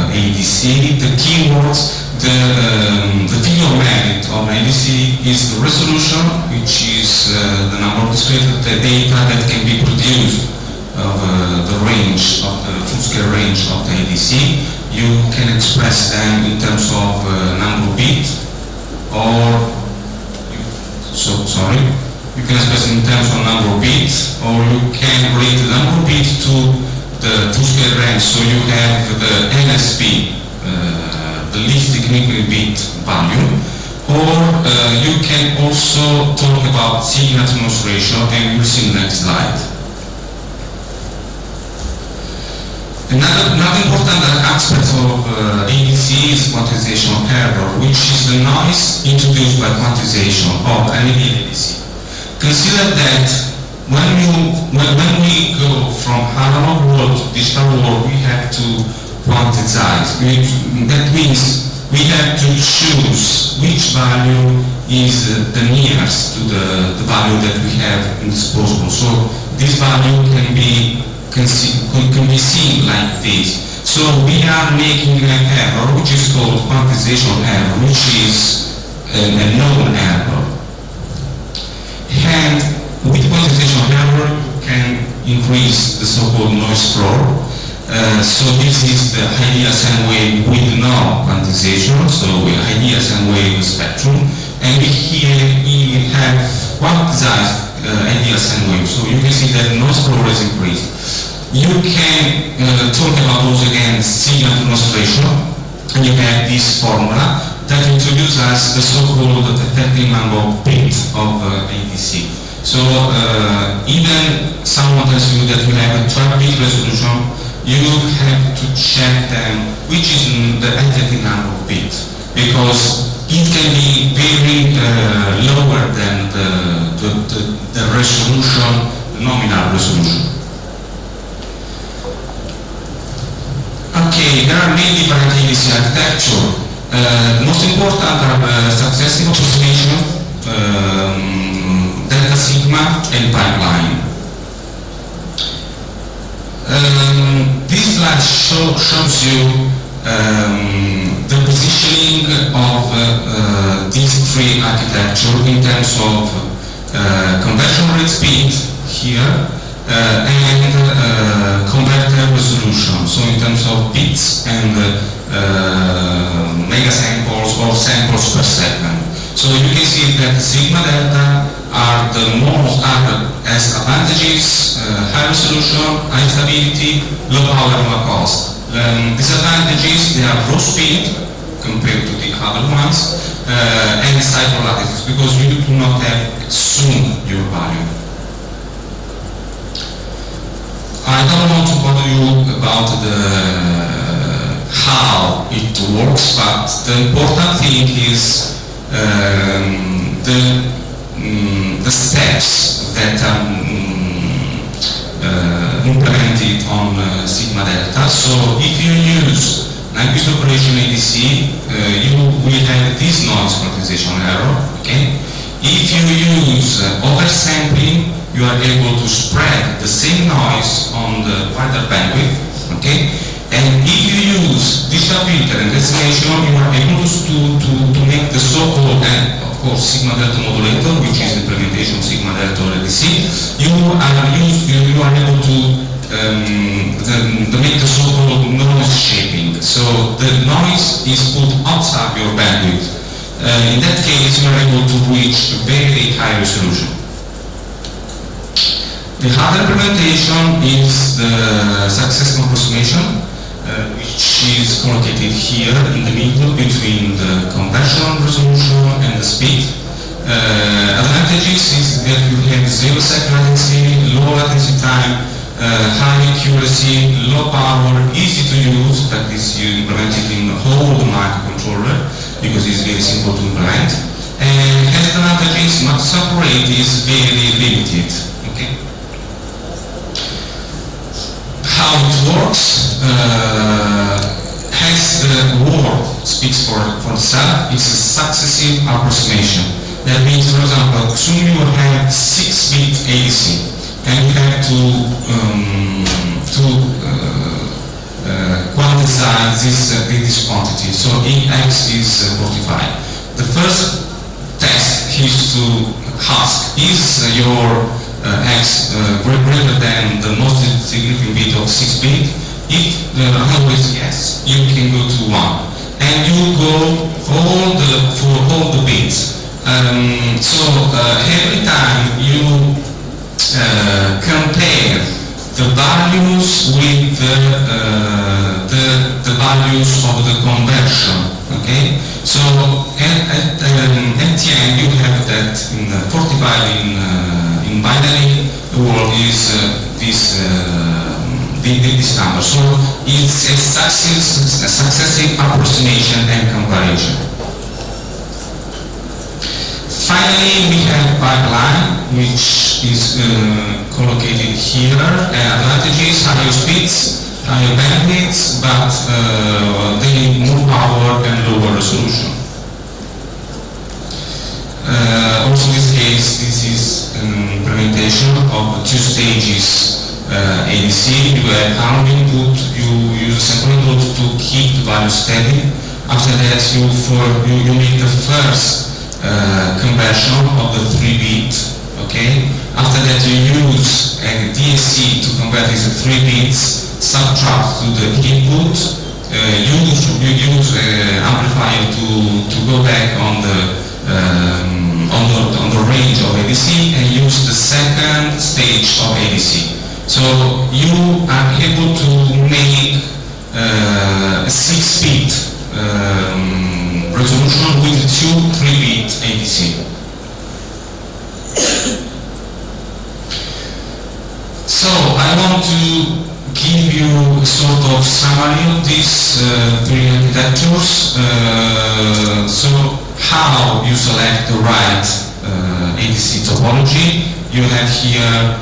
Speaker 7: ADC. The keywords, the figure magnet of ADC is the resolution, which is the number of discrete data that can be produced of the range of the full-scale range of the ADC. You can express them in terms of number of bits, or you can express in terms of number of bits, or you can relate the number of bits to the full-scale range. So you have the NSP, the least significant bit value, or you can also talk about signal-to-noise ratio, and you'll see in the next slide. Another important aspect of ADC is quantization error, which is the noise introduced by quantization of any ADC. Consider that when we go from analog world to digital world, we have to quantize. That means we have to choose which value is the nearest to the value that we have in disposable. So this value can be seen like this. So we are making an error which is called quantization error, which is a known error. And with quantization error you can increase the so-called noise floor. So this is the ideal sine wave with no quantization, so ideal sine wave spectrum. And here we have quantized ideal sine wave. So you can see that noise floor is increased. You can talk about those again signal to noise ratio, and you have this formula that introduces us the so-called effective number of bits of ADC. So even someone tells you that you have a 12-bit resolution, you have to check them which is the effective number of bits, because it can be very lower than the resolution, the nominal resolution. Okay, there are many different ADC architecture. The most important are successive approximation, delta sigma, and pipeline. This slide shows you the positioning of these three architectures in terms of conversion rate speed here and converter resolution, so in terms of bits and megasamples or samples per second. So you can see that sigma delta are as advantages, high resolution, high stability, low power and low cost. Disadvantages, they are low speed compared to the other ones, and cycle lattices, because you do not have soon your value. I don't want to bother you about how it works, but the important thing is the steps that are implemented on sigma delta. So if you use Nyquist operation ADC, you will have this noise quantization error. Okay. If you use oversampling, you are able to spread the same noise on the wider bandwidth. Okay. And if you use digital filter and decimation, you are able to make the so-called, and of course, sigma delta modulator, which is implementation of sigma delta or ADC. You are able to make the so-called noise shaping. So the noise is put outside your bandwidth. In that case, you are able to reach very high resolution. The other implementation is the successive approximation, which is located here in the middle between the conversion resolution and the speed. Advantages is that you have 0 second latency, low latency time, high accuracy, low power, easy to use. That is, you implement it in the whole microcontroller because it's very simple to implement. And has advantages, maximum rate is very limited. Okay. How it works, as the word speaks for itself, it's a successive approximation. That means, for example, soon you will have 6-bit ADC, and you have to quantize this quantity. So X is 45. The first test is to ask, is your X greater than the most significant bit of 6-bit? If the answer is yes, you can go to 1. And you go for all the bits. So every time you compare the values with the values of the conversion. Okay, so at the end you have that in 45 in binary, the word is this number. So it's a successive approximation and comparison. Finally, we have pipeline, which is collocated here. Advantages, higher speeds, higher bandwidths, but they need more power and lower resolution. Also in this case, this is an implementation of 2 stages ADC. You have analog input, you use a sample input to keep the value steady. After that, you make the first conversion of the 3-bit, okay? After that you use a DSC to convert these 3 bits subtract to the input, you use amplifier to go back on the range of ADC and use the second stage of ADC. So you are able to make a 6-bit resolution with 2 3-bit ADC. So I want to give you a sort of summary of these 3 architectures. So how you select the right ADC topology. You have here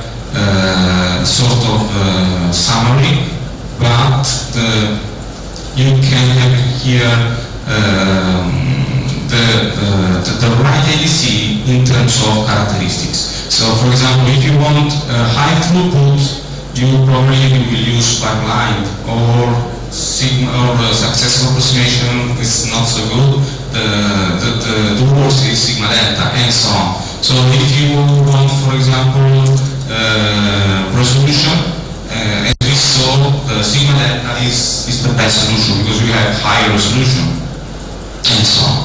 Speaker 7: sort of summary, but you can have here the right ADC in terms of characteristics. So for example, if you want high throughput, you probably will use pipeline, or successive approximation is not so good. The worst is sigma delta, and so on. So if you want, for example, resolution, as we saw, the sigma delta is the best solution because you have higher resolution, and so on.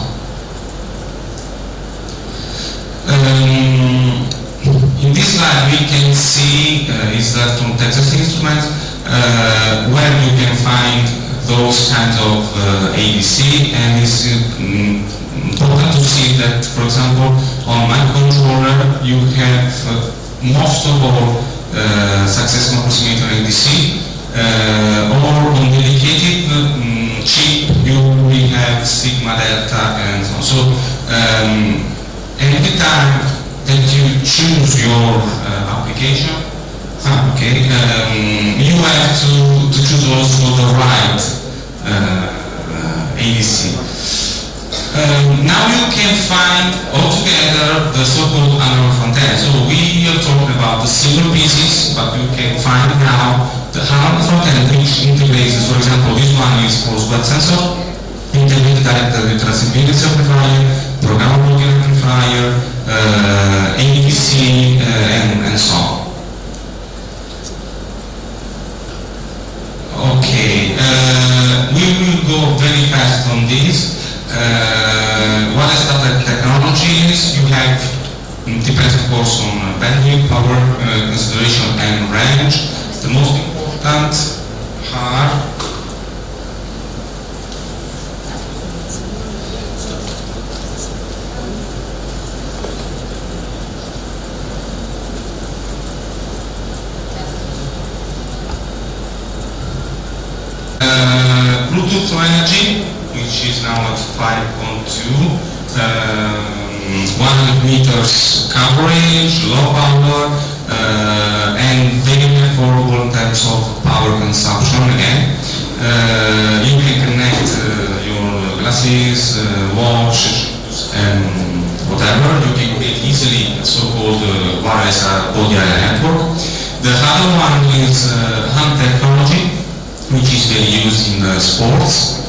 Speaker 7: In this slide we can see, is that from Texas Instruments, where you can find those kinds of ADC, and it's important to see that, for example, on microcontroller you have most of all successful approximator ADC, or on dedicated chip you will have sigma delta and so on. So every time that you choose your application, you have to choose also the right ADC. Now you can find altogether the so-called analog front end. So we are talking about the single pieces, but you can find now the analog front end which integrates, for example, this one is for sweat sensor, integrated directly transmissibility amplifier, programmable amplifier, ADC, and so on. Okay, we will go very fast on this. What is the technology is? You have, depends of course on bandwidth, power consideration, and range. The most important are Bluetooth energy, which is now at 5.2, 100 meters coverage, low power, and very affordable in terms of power consumption again. You can connect your glasses, watch, and whatever. You can create easily so-called wireless audio network. The other one is hand technology, which is very used in sports.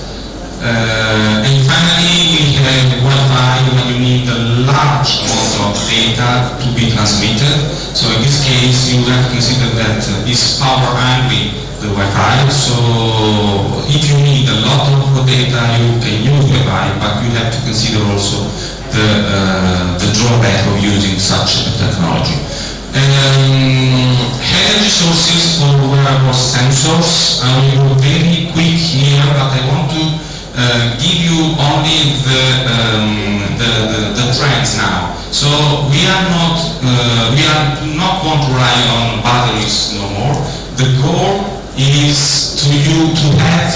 Speaker 7: And finally, we have Wi-Fi when you need a large amount of data to be transmitted. So in this case, you have to consider that it's power hungry, the Wi-Fi. So if you need a lot of data, you can use Wi-Fi, but you have to consider also the drawback of using such a technology. Energy sources for wearable sensors. I will go very quick here, but I want to give you only the trends now. So we do not want to rely on batteries no more. The goal is to have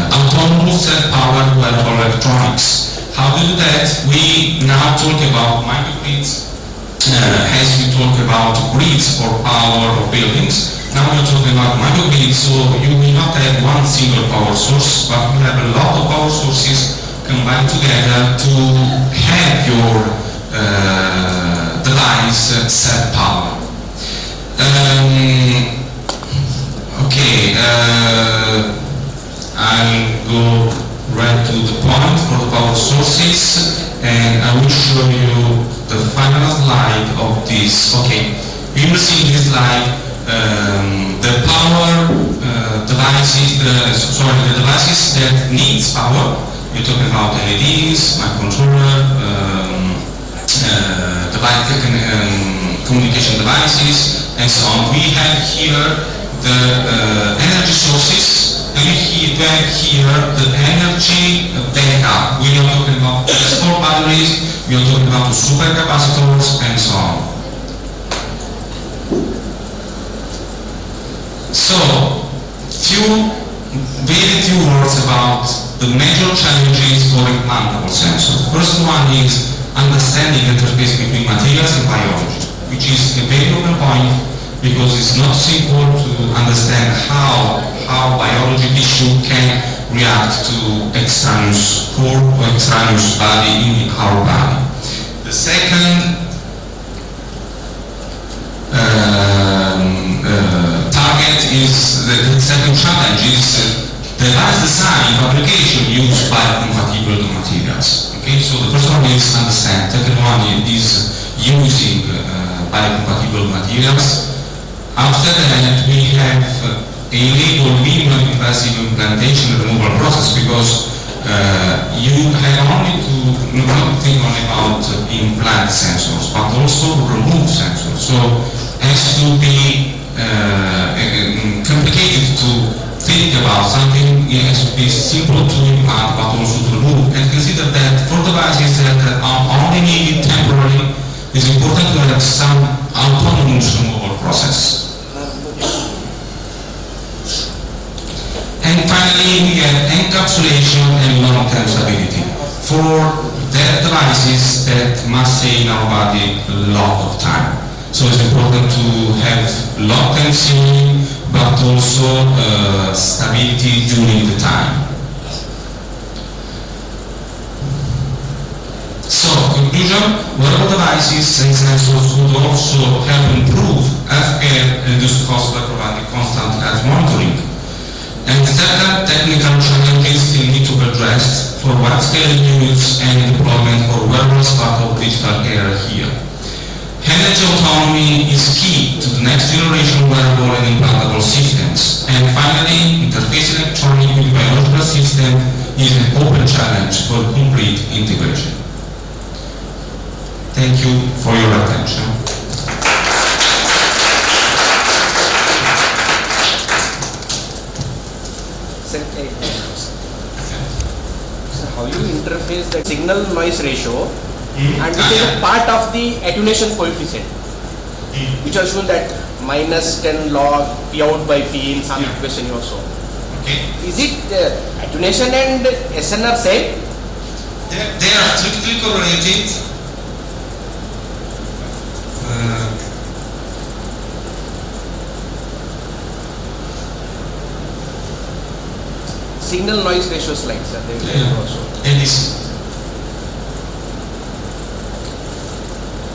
Speaker 7: autonomous self-powered wearable electronics. How to do that? We now talk about microgrids. As we talk about grids for power of buildings, now we're talking about microgrids, so you will not have one single power source, but you have a lot of power sources combined together to have your device self-power. I'll go right to the point for the power sources, and I will show you the final slide of this. Okay, we will see in this slide the power devices, the devices that needs power. We're talking about LEDs, microcontroller, communication devices, and so on. We have here the energy sources, and we have here the energy backup. We are talking about small batteries, we are talking about supercapacitors, and so on. So, very few words about the major challenges for implantable sensors. First one is understanding the interface between materials and biology, which is a very open point because it's not simple to understand how biology tissue can react to extraneous core or extraneous body in our body. The second target is, the second challenge is device design, fabrication used biocompatible materials. Okay, so the first one is understand. Second one is using biocompatible materials. After that, we have enable minimum invasive implantation removal process because you have only to not think only about implant sensors, but also remove sensors. So it has to be complicated to think about something. It has to be simple to implant, but also to remove. And consider that for devices that are only needed temporarily, it's important to have some autonomous removal process. And finally, we have encapsulation and long-term stability for the devices that must stay in our body a lot of time. So it's important to have long-term sealing, but also stability during the time. So, conclusion, wearable devices and sensors would also help improve healthcare and reduce costs by providing constant health monitoring. And certain technical challenges still need to be addressed for wide-scale use and deployment for wearables part of digital era here. Energy autonomy is key to the next generation wearable and implantable systems. And finally, interfacing electronic with biological system is an open challenge for complete integration. Thank you for your attention.
Speaker 8: So how you interface the signal noise ratio and which is a part of the attenuation coefficient, which are shown that minus 10 log P out by P in some equation or so.
Speaker 7: Okay.
Speaker 8: Is it attenuation and SN are same?
Speaker 7: They are strictly correlated.
Speaker 8: Signal noise ratio slides are there also.
Speaker 7: And this.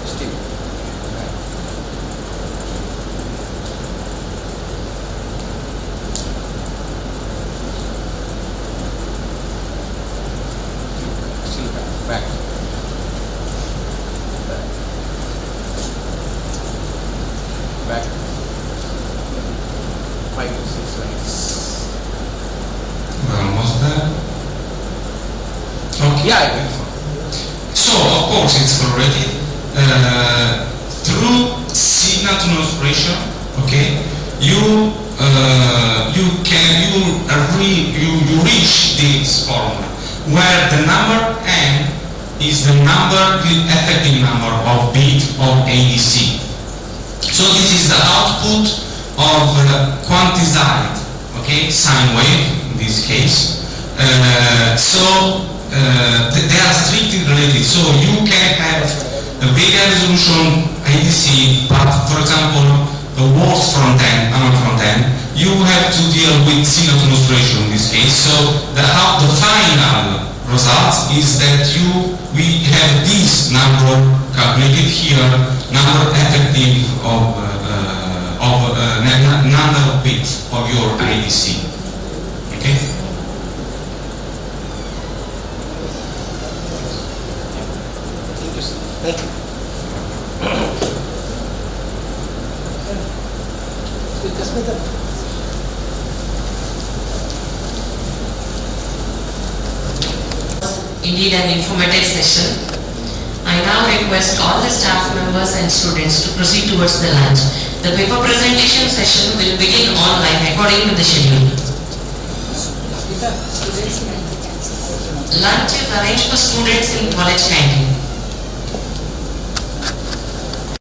Speaker 8: Still. Still back. Back. 5 to 6 slides.
Speaker 7: Almost there. Okay.
Speaker 8: Yeah, I think so.
Speaker 7: So, of course, it's correlated through signal to noise ratio. Okay, you reach this formula where the number n is the effective number of bit of ADC. So this is the output of quantized, sine wave in this case. They are strictly related. So you can have a bigger resolution ADC, but for example, the worst front end, you have to deal with signal to noise ratio in this case. So the final result is that we have this number calculated here, number effective of number of bits of your ADC. Okay.
Speaker 8: Thank you.
Speaker 1: Indeed an informative session. I now request all the staff members and students to proceed towards the lunch. The paper presentation session will begin online according to the schedule. Lunch is arranged for students in college canteen.